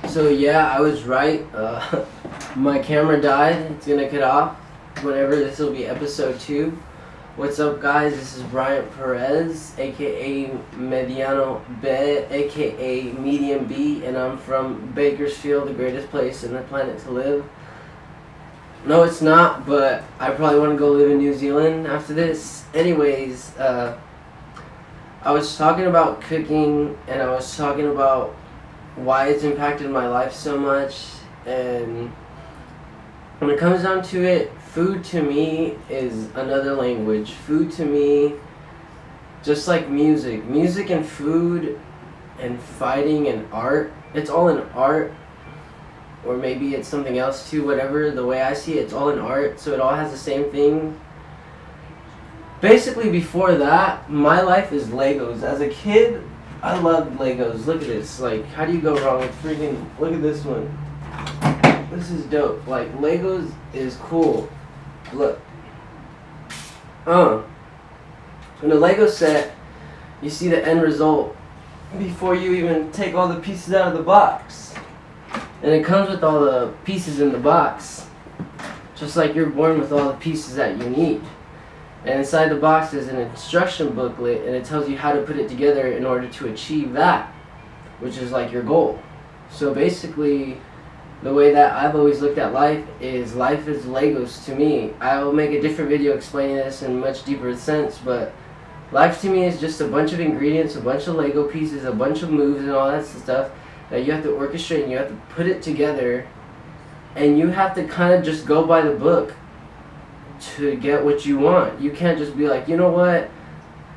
So yeah, I was right. My camera died. It's gonna cut off whenever this will be episode 2. What's up, guys? This is BryantPerez, aka Mediano B, aka Medium B, and I'm from Bakersfield, the greatest place on the planet to live. No, it's not, but I probably want to go live in New Zealand after this. Anyways, I was talking about cooking, and I was talking about why it's impacted my life so much. And when it comes down to it, food to me is another language. Food to me, just like music and food and fighting and art, it's all in art. Or maybe it's something else too, whatever. The way I see it, it's all in art, so it all has the same thing. Basically, before that, my life is Legos. As a kid, I loved Legos. Look at this. Like, how do you go wrong with freaking... Look at this one. This is dope. Like, Legos is cool. Look. In a Lego set, you see the end result before you even take all the pieces out of the box. And it comes with all the pieces in the box. Just like you're born with all the pieces that you need. And inside the box is an instruction booklet, and it tells you how to put it together in order to achieve that, which is like your goal. So basically, the way that I've always looked at life is Legos to me. I will make a different video explaining this in much deeper sense, but life to me is just a bunch of ingredients, a bunch of Lego pieces, a bunch of moves and all that stuff that you have to orchestrate, and you have to put it together, and you have to kind of just go by the book to get what you want. You can't just be like, you know what,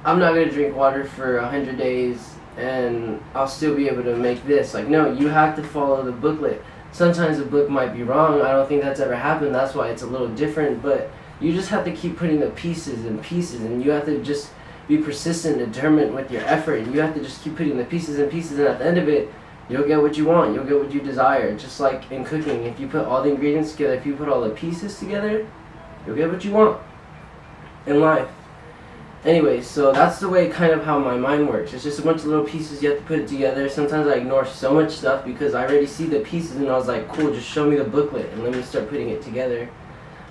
I'm not going to drink water for 100 days and I'll still be able to make this. Like, no, you have to follow the booklet. Sometimes the book might be wrong. I don't think that's ever happened. That's why it's a little different. But you just have to keep putting the pieces and pieces, and you have to just be persistent and determined with your effort. And you have to just keep putting the pieces and pieces, and at the end of it, you'll get what you want. You'll get what you desire. Just like in cooking, if you put all the ingredients together, if you put all the pieces together, you'll get what you want in life. Anyways, so that's the way kind of how my mind works. It's just a bunch of little pieces, you have to put it together. Sometimes I ignore so much stuff because I already see the pieces and I was like, cool, just show me the booklet and let me start putting it together.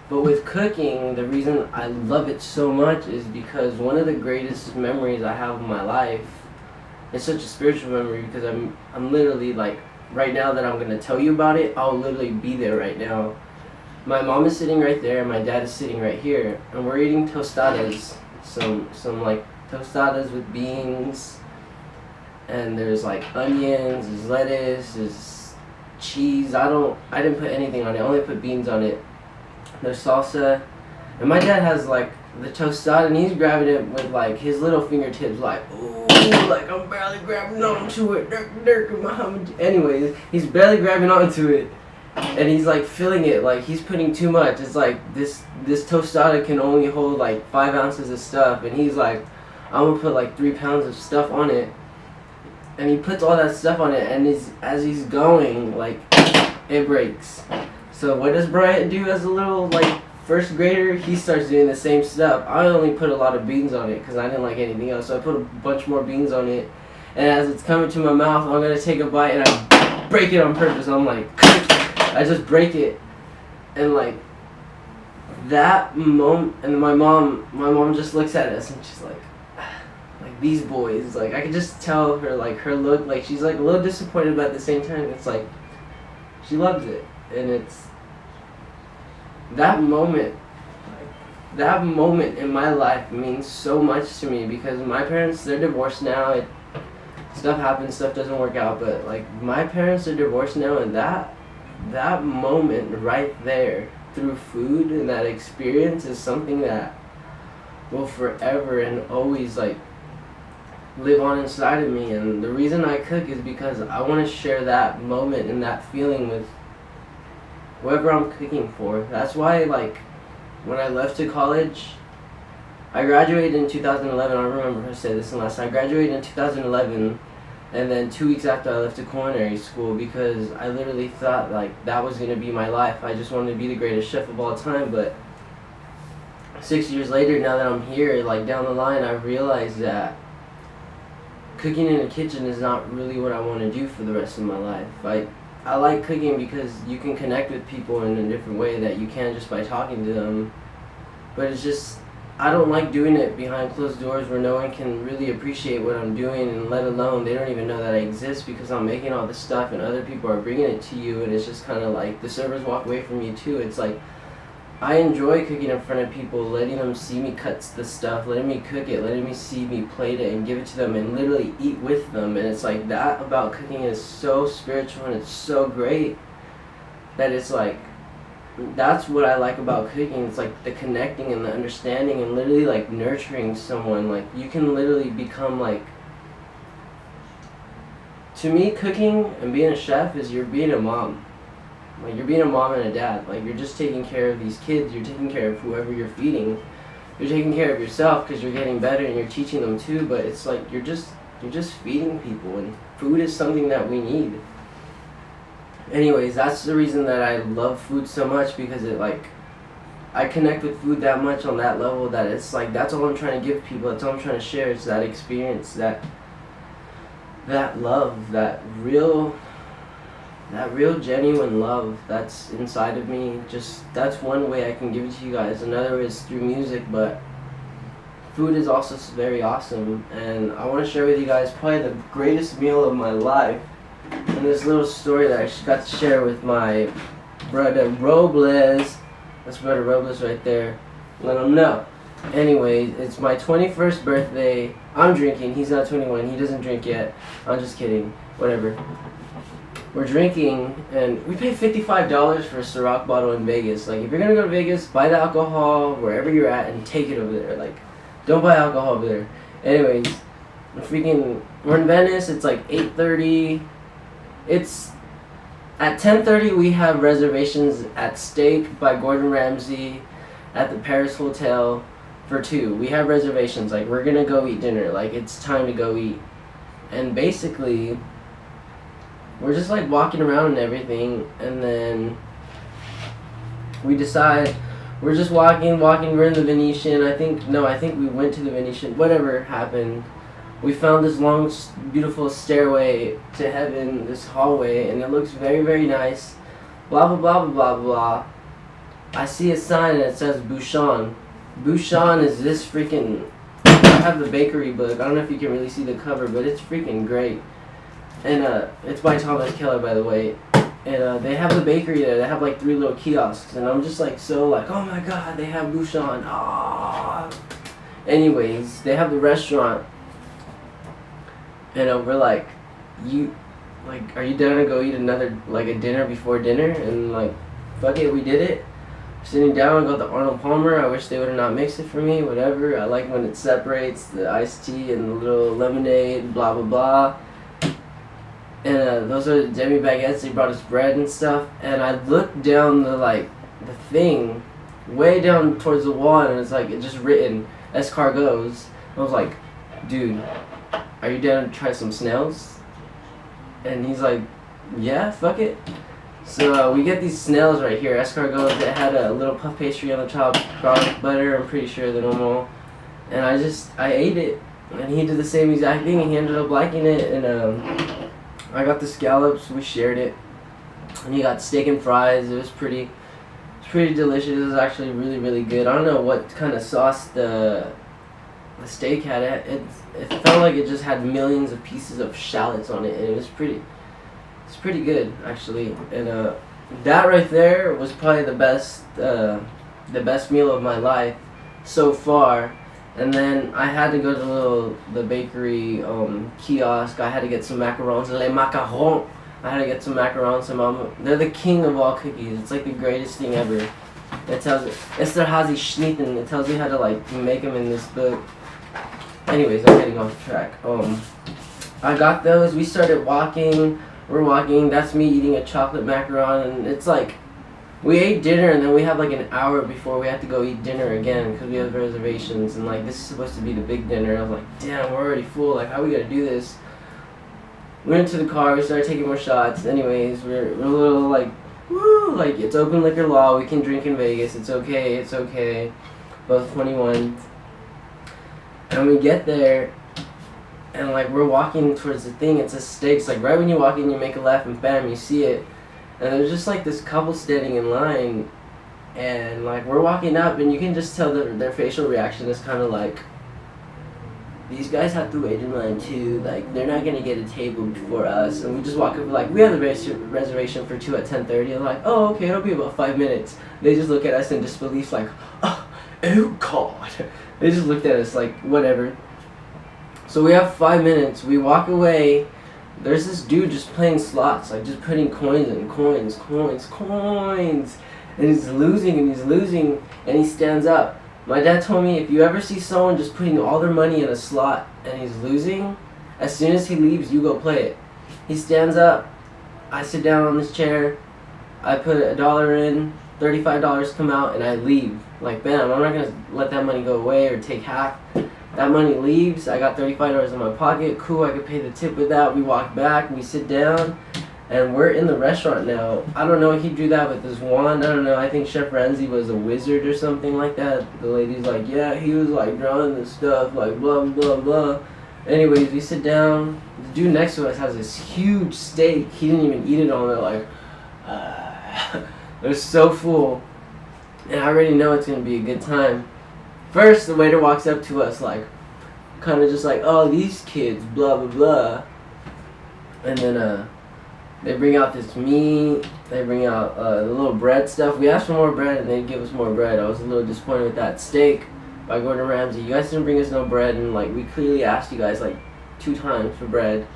But with cooking, the reason I love it so much is because one of the greatest memories I have of my life is such a spiritual memory, because I'm literally like, right now that I'm going to tell you about it, I'll literally be there right now. My mom is sitting right there, and my dad is sitting right here, and we're eating tostadas, some like tostadas with beans, and there's like onions, there's lettuce, there's cheese. I didn't put anything on it, I only put beans on it. There's salsa, and my dad has like the tostada, and he's grabbing it with like his little fingertips, like, ooh, like I'm barely grabbing onto it, dirk, Muhammad. Anyways, he's barely grabbing onto it. And he's like filling it, like he's putting too much. It's like this tostada can only hold like 5 ounces of stuff, and he's like, I'm gonna put like 3 pounds of stuff on it. And he puts all that stuff on it, and as he's going, like, it breaks. So what does Bryant do as a little like first grader? He starts doing the same stuff. I only put a lot of beans on it because I didn't like anything else, so I put a bunch more beans on it. And as it's coming to my mouth, I'm gonna take a bite, and I break it on purpose. I'm like, I just break it, and like that moment, and my mom just looks at us and she's like these boys, like I could just tell her, like her look, like she's like a little disappointed, but at the same time it's like she loves it. And it's that moment in my life means so much to me, because my parents, they're divorced now. Stuff happens, stuff doesn't work out, but like my parents are divorced now, and that moment right there through food and that experience is something that will forever and always like live on inside of me. And the reason I cook is because I want to share that moment and that feeling with whoever I'm cooking for. That's why, like, when I left to college, I graduated in 2011. I remember I said this in last time. I graduated in 2011, and then 2 weeks after I left to culinary school, because I literally thought like that was gonna be my life. I just wanted to be the greatest chef of all time. But 6 years later, now that I'm here, like down the line, I realized that cooking in a kitchen is not really what I want to do for the rest of my life. I like cooking because you can connect with people in a different way that you can just by talking to them. But it's just, I don't like doing it behind closed doors where no one can really appreciate what I'm doing, and let alone they don't even know that I exist because I'm making all this stuff and other people are bringing it to you, and it's just kind of like the servers walk away from you too. It's like, I enjoy cooking in front of people, letting them see me cut the stuff, letting me cook it, letting me see me plate it and give it to them and literally eat with them. And it's like, that about cooking is so spiritual and it's so great that it's like, that's what I like about cooking. It's like the connecting and the understanding and literally like nurturing someone. Like, you can literally become like, to me, cooking and being a chef is you're being a mom. Like, you're being a mom and a dad. Like, you're just taking care of these kids. You're taking care of whoever you're feeding. You're taking care of yourself because you're getting better and you're teaching them too. But it's like you're just feeding people, and food is something that we need. Anyways, that's the reason that I love food so much, because it like, I connect with food that much on that level that it's like, that's all I'm trying to give people. That's all I'm trying to share. It's that experience, that love, that real genuine love that's inside of me. Just, that's one way I can give it to you guys. Another is through music, but food is also very awesome. And I want to share with you guys probably the greatest meal of my life, and this little story that I got to share with my brother Robles. That's brother Robles right there. Let him know. Anyway, it's my 21st birthday. I'm drinking. He's not 21. He doesn't drink yet. I'm just kidding. Whatever. We're drinking, and we pay $55 for a Ciroc bottle in Vegas. Like, if you're gonna go to Vegas, buy the alcohol wherever you're at and take it over there. Like, don't buy alcohol over there. Anyways, we're in Venice. It's like 8:30. It's at 10:30. We have reservations at Steak by Gordon Ramsay at the Paris Hotel for 2. We have reservations. Like, we're gonna go eat dinner. Like, it's time to go eat. And basically, we're just like walking around and everything, and then we decide we're just walking. We're in the Venetian. I think we went to the Venetian. Whatever happened, we found this long, beautiful stairway to heaven, this hallway, and it looks very, very nice. Blah blah blah blah blah blah. I see a sign and it says Bouchon. Bouchon is this freaking. I have the bakery book. I don't know if you can really see the cover, but it's freaking great. And it's by Thomas Keller, by the way. And they have the bakery there. They have like 3 little kiosks, and I'm just like so like, oh my god, they have Bouchon. Ah. Anyways, they have the restaurant, and we're like, are you down to go eat another, like, a dinner before dinner? And like, fuck it, we did it. Sitting down, got the Arnold Palmer. I wish they would have not mixed it for me. Whatever. I like when it separates the iced tea and the little lemonade. Blah blah blah. And those are the demi baguettes. They brought us bread and stuff. And I looked down the thing, way down towards the wall, and it's like, it just written escargots. I was like, dude, are you down to try some snails? And he's like, yeah, fuck it. So we get these snails right here, escargots that had a little puff pastry on the top, garlic butter, I'm pretty sure the normal. And I ate it, and he did the same exact thing, and he ended up liking it. And I got the scallops, we shared it, and he got steak and fries. It was pretty delicious. It was actually really, really good. I don't know what kind of sauce the steak had. It felt like it just had millions of pieces of shallots on it, and it's pretty good actually. And that right there was probably the best meal of my life so far. And then I had to go to the bakery kiosk. I had to get some macarons, les macarons. I had to get some macarons. They're the king of all cookies. It's like the greatest thing ever. It tells you, Esterhazy Schnitten. It tells you how to like make them in this book. Anyways, I'm getting off track. I got those. We started walking. We're walking. That's me eating a chocolate macaron, and it's like, we ate dinner, and then we have like an hour before we have to go eat dinner again because we have reservations, and like, this is supposed to be the big dinner. I was like, damn, we're already full. Like, how are we gonna do this? We went to the car. We started taking more shots. Anyways, we're a little like, woo, like, it's open liquor law. We can drink in Vegas. It's okay. It's okay. Both 21. And we get there, and like we're walking towards the thing. It's a steaks. Like right when you walk in, you make a left, and bam, you see it. And there's just like this couple standing in line, and like we're walking up, and you can just tell that their facial reaction is kind of like, these guys have to wait in line too. Like they're not gonna get a table before us. And we just walk up like, we have the reservation for 2 at 10:30. And like, oh okay, it'll be about 5 minutes. They just look at us in disbelief like, oh god. They just looked at us like whatever. So we have 5 minutes. We walk away. There's this dude just playing slots, like just putting coins in, coins, and he's losing and he stands up. My dad told me if you ever see someone just putting all their money in a slot and he's losing, as soon as he leaves, you go play it. He stands up, I sit down on this chair, I put $1 in, $35 come out, and I leave. Like bam, I'm not gonna let that money go away or take half. That money leaves, I got $35 in my pocket, cool, I could pay the tip with that. We walk back, we sit down, and we're in the restaurant now. I don't know, he drew that with his wand, I don't know, I think Chef Ramsay was a wizard or something like that. The lady's like, yeah, he was like drawing this stuff, like blah, blah, blah. Anyways, we sit down, the dude next to us has this huge steak, he didn't even eat it all, they're like, they're so full, and I already know it's gonna be a good time. First, the waiter walks up to us like, kind of just like, oh, these kids, blah, blah, blah. And then they bring out this meat, they bring out the little bread stuff. We asked for more bread and they give us more bread. I was a little disappointed with that. Steak by Gordon Ramsay. You guys didn't bring us no bread, and like we clearly asked you guys like 2 times for bread.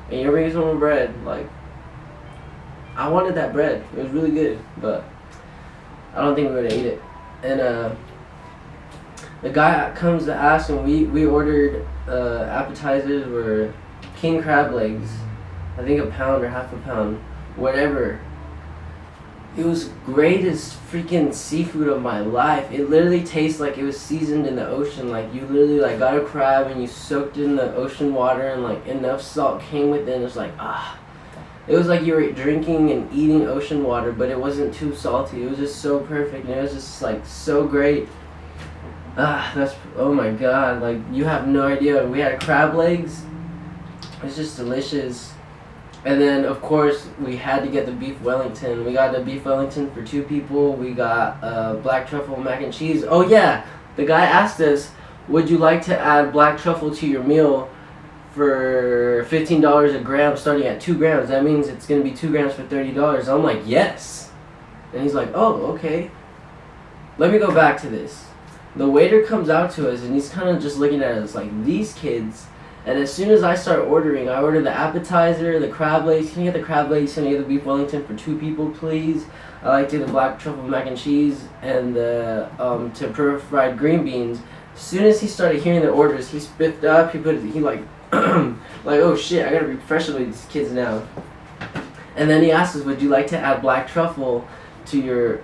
And you don't bring us no more bread. Like, I wanted that bread. It was really good, but I don't think we would have ate it. And the guy comes to ask, and we ordered appetizers were king crab legs, I think a pound or half a pound, whatever. It was greatest freaking seafood of my life. It literally tastes like it was seasoned in the ocean. Like you literally like got a crab and you soaked it in the ocean water, and like enough salt came with it. And it was like it was like you were drinking and eating ocean water, but it wasn't too salty. It was just so perfect, and it was just like so great. Oh my god, like you have no idea. We had crab legs. It's just delicious. And then of course we had to get the beef Wellington. We got the beef Wellington for 2 people. We got black truffle mac and cheese. Oh yeah, the guy asked us, would you like to add black truffle to your meal for $15 a gram starting at 2 grams? That means it's gonna be 2 grams for $30. I'm like, yes. And he's like, oh, okay. Let me go back to this. The waiter comes out to us and he's kind of just looking at us like, these kids. And as soon as I start ordering, I order the appetizer, the crab legs. Can you get the crab legs? Can you get the beef Wellington for 2 people, please? I like to do the black truffle mac and cheese and the tempura fried green beans. As soon as he started hearing the orders, he spiffed up. He like, like, oh shit, I gotta be professional with these kids now. And then he asked us, would you like to add black truffle to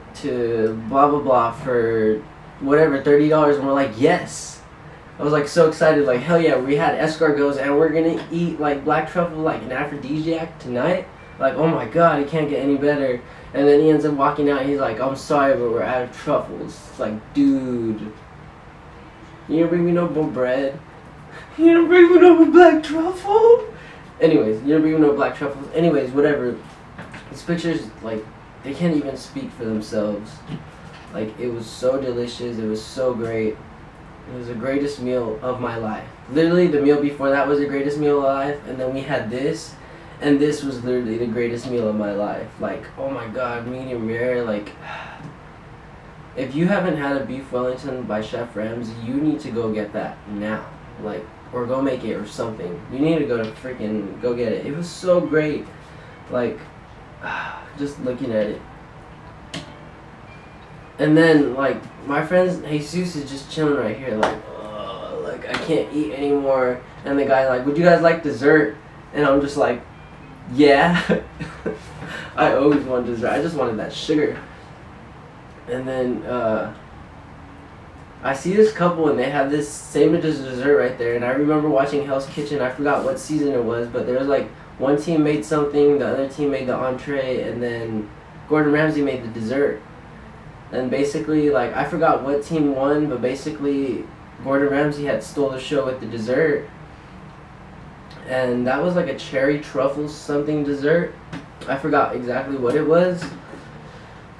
blah blah blah for whatever, $30, and we're like, yes. I was like so excited, like hell yeah, we had escargots and we're gonna eat like black truffle like an aphrodisiac tonight. Like, oh my god, it can't get any better. And then he ends up walking out and he's like, I'm sorry, but we're out of truffles. It's like, dude, you didn't bring me no more bread? You didn't bring me no more black truffle? Anyways, you didn't bring me no black truffles. Anyways, whatever. These pictures, like, they can't even speak for themselves. Like, it was so delicious, it was so great. It was the greatest meal of my life. Literally, the meal before that was the greatest meal of my life, and then we had this, and this was literally the greatest meal of my life. Like, oh my god, medium rare, like, if you haven't had a beef Wellington by Chef Ramsay, you need to go get that now. Like, or go make it or something. You need to go get it. It was so great. Like, just looking at it. And then, like, my friend Jesus is just chilling right here, like, oh, like, I can't eat anymore. And the guy like, would you guys like dessert? And I'm just like, yeah. I always want dessert. I just wanted that sugar. And then, I see this couple and they have this same dessert right there. And I remember watching Hell's Kitchen. I forgot what season it was, but there was like, one team made something, the other team made the entree, and then Gordon Ramsay made the dessert. And basically, like, I forgot what team won, but basically Gordon Ramsay had stole the show with the dessert. and that was like a cherry truffle something dessert. I forgot exactly what it was.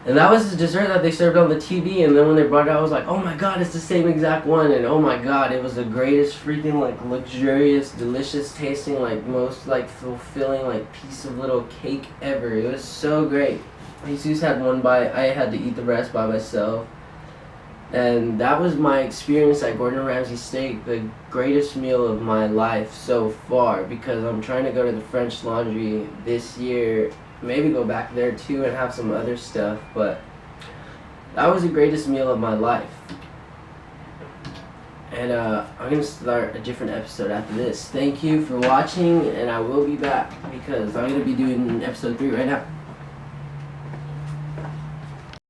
And that was the dessert that they served on the TV, and then when they brought it out, I was like, oh my god, it's the same exact one, and oh my god, it was the greatest freaking, like, luxurious, delicious tasting, like, most, like, fulfilling, like, piece of little cake ever. It was so great. Jesus had one bite, I had to eat the rest by myself. And that was my experience at Gordon Ramsay Steak, the greatest meal of my life so far, because I'm trying to go to the French Laundry this year, maybe go back there too and have some other stuff, but that was the greatest meal of my life. And I'm going to start a different episode after this. Thank you for watching, and I will be back because I'm going to be doing episode 3 right now.